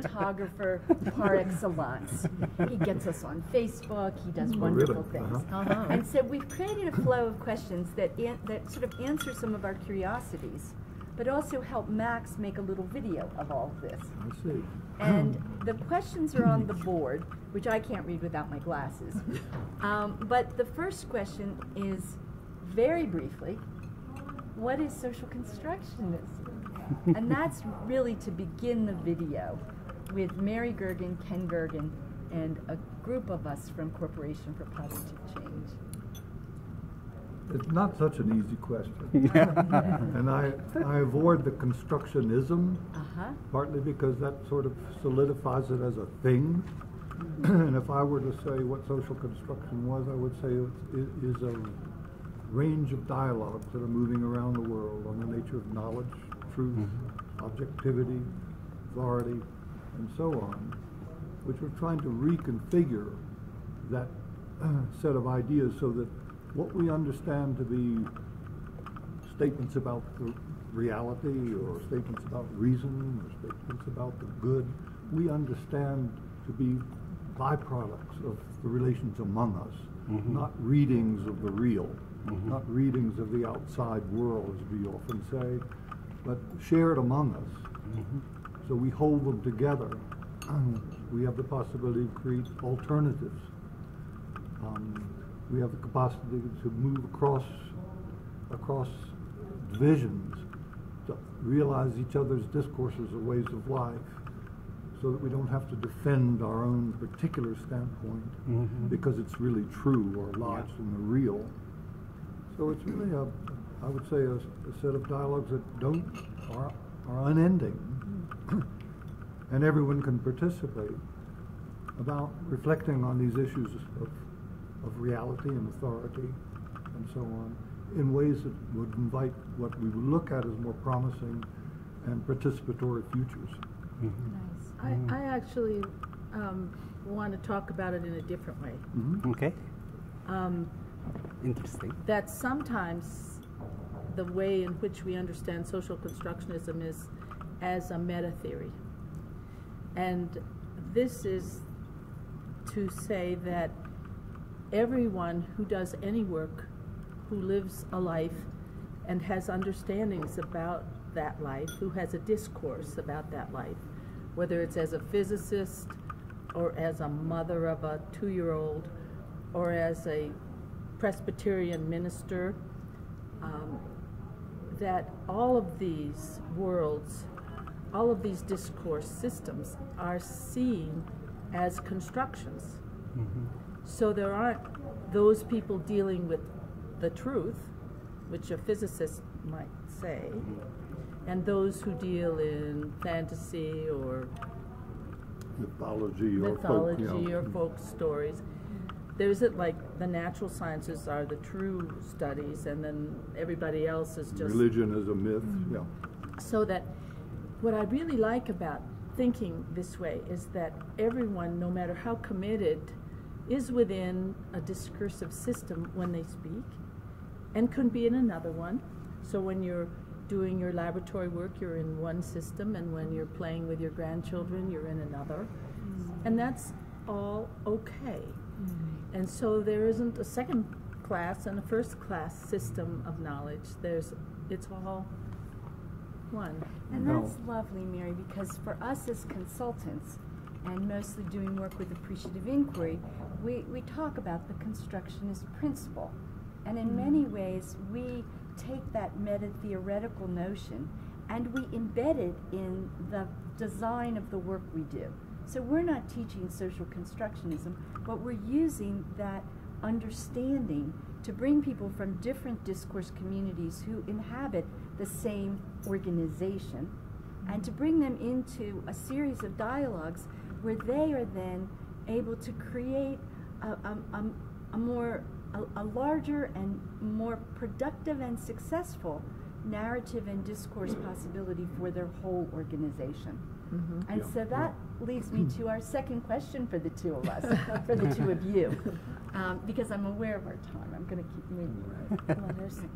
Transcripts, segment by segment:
photographer par excellence. He gets us on Facebook. He does wonderful things. And so we've created a flow of questions that sort of answer some of our curiosities, but also help Max make a little video of all of this. I see. And the questions are on the board, which I can't read without my glasses. But the first question is, very briefly, what is social constructionism? And that's really to begin the video with Mary Gergen, Ken Gergen, and a group of us from Corporation for Positive Change. It's not such an easy question. And I avoid the constructionism, partly because that sort of solidifies it as a thing. And if I were to say what social construction was, I would say it is a range of dialogues that are moving around the world on the nature of knowledge, truth, objectivity, authority, and so on, which are trying to reconfigure that set of ideas so that what we understand to be statements about the reality or statements about reason or statements about the good, we understand to be byproducts of the relations among us, not readings of the real, not readings of the outside world, as we often say, but shared among us. So we hold them together. We have the possibility to create alternatives. We have the capacity to move across divisions, to realize each other's discourses or ways of life, so that we don't have to defend our own particular standpoint because it's really true or lodged in the real. So it's really I would say a set of dialogues that are unending, and everyone can participate, about reflecting on these issues of reality and authority and so on, in ways that would invite what we would look at as more promising and participatory futures. Nice. I actually want to talk about it in a different way. Okay. Interesting. That sometimes the way in which we understand social constructionism is as a meta theory. And this is to say that everyone who does any work, who lives a life and has understandings about that life, who has a discourse about that life, whether it's as a physicist or as a mother of a 2-year-old or as a Presbyterian minister, that all of these worlds, all of these discourse systems are seen as constructions. So there aren't those people dealing with the truth, which a physicist might say, and those who deal in fantasy or mythology or folk stories. There's it like the natural sciences are the true studies, and then everybody else is just religion is a myth. So that what I really like about thinking this way is that everyone, no matter how committed, is within a discursive system when they speak, and could be in another one. So when you're doing your laboratory work, you're in one system, and when you're playing with your grandchildren, you're in another. And that's all okay. And so there isn't a second class and a first class system of knowledge. It's all one. And that's lovely, Mary, because for us as consultants, and mostly doing work with appreciative inquiry, we talk about the constructionist principle. And in many ways, we take that meta-theoretical notion and we embed it in the design of the work we do. So we're not teaching social constructionism, but we're using that understanding to bring people from different discourse communities who inhabit the same organization and to bring them into a series of dialogues where they are then able to create a larger and more productive and successful narrative and discourse possibility for their whole organization. And so that leads me to our second question for the two of us, for the two of you, because I'm aware of our time. I'm going to keep moving.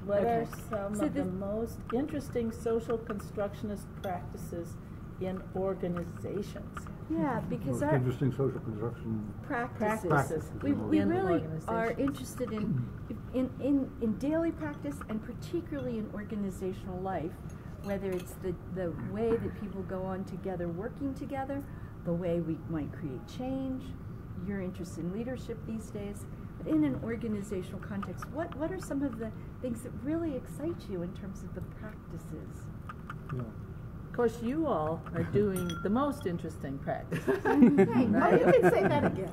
What are some of the most interesting social constructionist practices in organizations? Yeah, because Most our interesting social construction practices. We in really organizations. are interested in daily practice, and particularly in organizational life, whether it's the way that people go on together, working together, the way we might create change. You're interested in leadership these days. But in an organizational context, what are some of the things that really excite you in terms of the practices? Yeah. Of course, you all are doing the most interesting practice. Hey, no, you can say that again.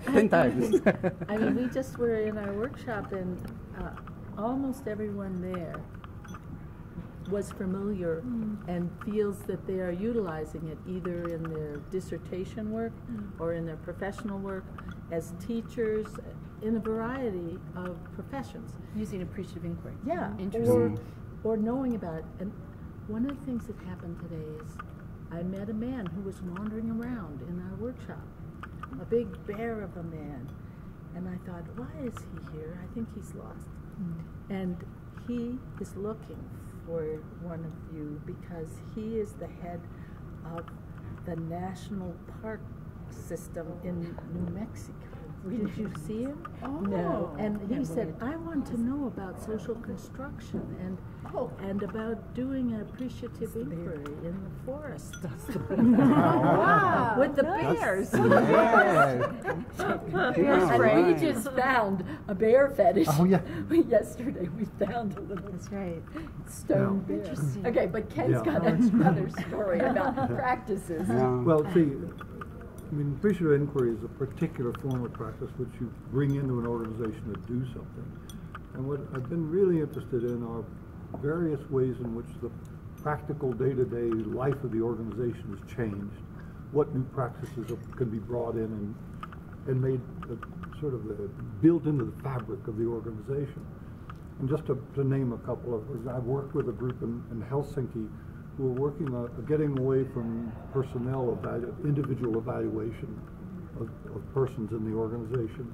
10 times. I mean, we just were in our workshop, and almost everyone there was familiar and feels that they are utilizing it either in their dissertation work or in their professional work as teachers in a variety of professions. Using appreciative inquiry. Yeah, Interesting. or knowing about it. And one of the things that happened today is I met a man who was wandering around in our workshop, a big bear of a man. And I thought, why is he here? I think he's lost. And he is looking for one of you because he is the head of the national park system in New Mexico. Did you see him? Oh. No. And he said, I want to know about social construction and about doing an appreciative inquiry in the forest. Wow. With the bears. Yeah. And we just found a bear fetish. Oh, yeah. Yesterday we found a little That's right. stone Yeah. bear. Interesting. Okay, but Ken's Yeah. got another story about practices. Yeah. Well, see, I mean, appreciative inquiry is a particular form of practice which you bring into an organization to do something. And what I've been really interested in are various ways in which the practical day-to-day life of the organization has changed, what new practices can be brought in and made sort of built into the fabric of the organization. And just to name a couple of, I've worked with a group in Helsinki who are working on getting away from personnel individual evaluation of persons in the organization,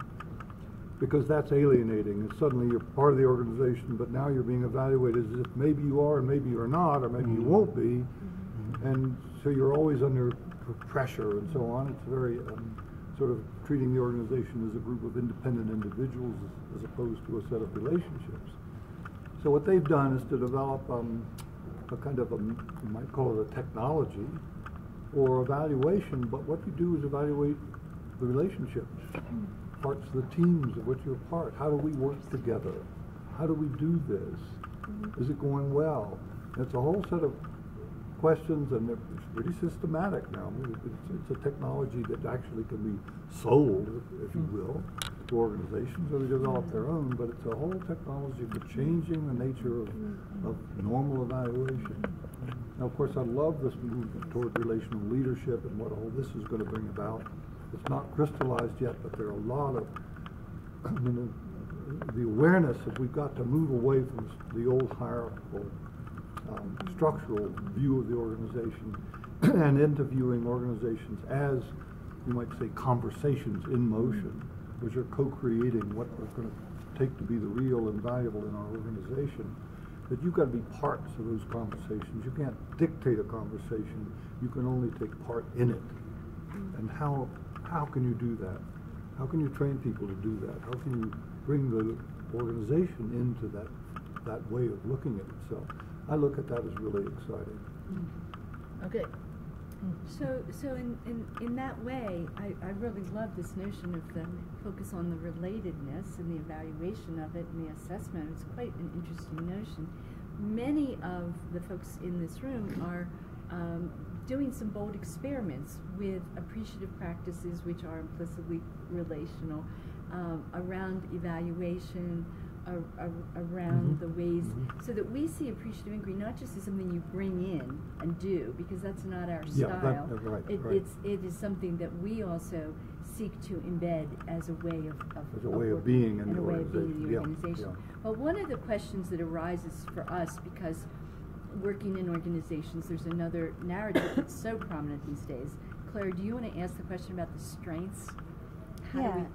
because that's alienating. And suddenly you're part of the organization, but now you're being evaluated as if maybe you are and maybe you're not, or maybe you won't be, and so you're always under pressure and so on. It's very sort of treating the organization as a group of independent individuals as opposed to a set of relationships. So what they've done is to develop a kind of you might call it a technology or evaluation, but what you do is evaluate the relationships, parts of the teams of which you're part. How do we work together? How do we do this? Is it going well? It's a whole set of questions, and it's pretty systematic now. I mean, it's a technology that actually can be sold, if you will, to organizations, or they develop their own, but it's a whole technology for changing the nature of normal evaluation. Now, of course, I love this movement toward relational leadership and what all this is going to bring about. It's not crystallized yet, but there are a lot of the awareness that we've got to move away from the old hierarchical structural view of the organization and into viewing organizations as, you might say, conversations in motion, which are co-creating what we're going to take to be the real and valuable in our organization. That you've got to be parts of those conversations. You can't dictate a conversation. You can only take part in it. And how can you do that? How can you train people to do that? How can you bring the organization into that way of looking at itself? I look at that as really exciting. Okay. So in that way, I really love this notion of the focus on the relatedness and the evaluation of it and the assessment. It's quite an interesting notion. Many of the folks in this room are doing some bold experiments with appreciative practices which are implicitly relational around evaluation, around the ways, so that we see appreciative inquiry not just as something you bring in and do, because that's not our style. Right. It is something that we also seek to embed as a way of being in the a way of being in the organization. Yeah. Well, one of the questions that arises for us, because working in organizations, there's another narrative that's so prominent these days. Claire, do you want to ask the question about the strengths? The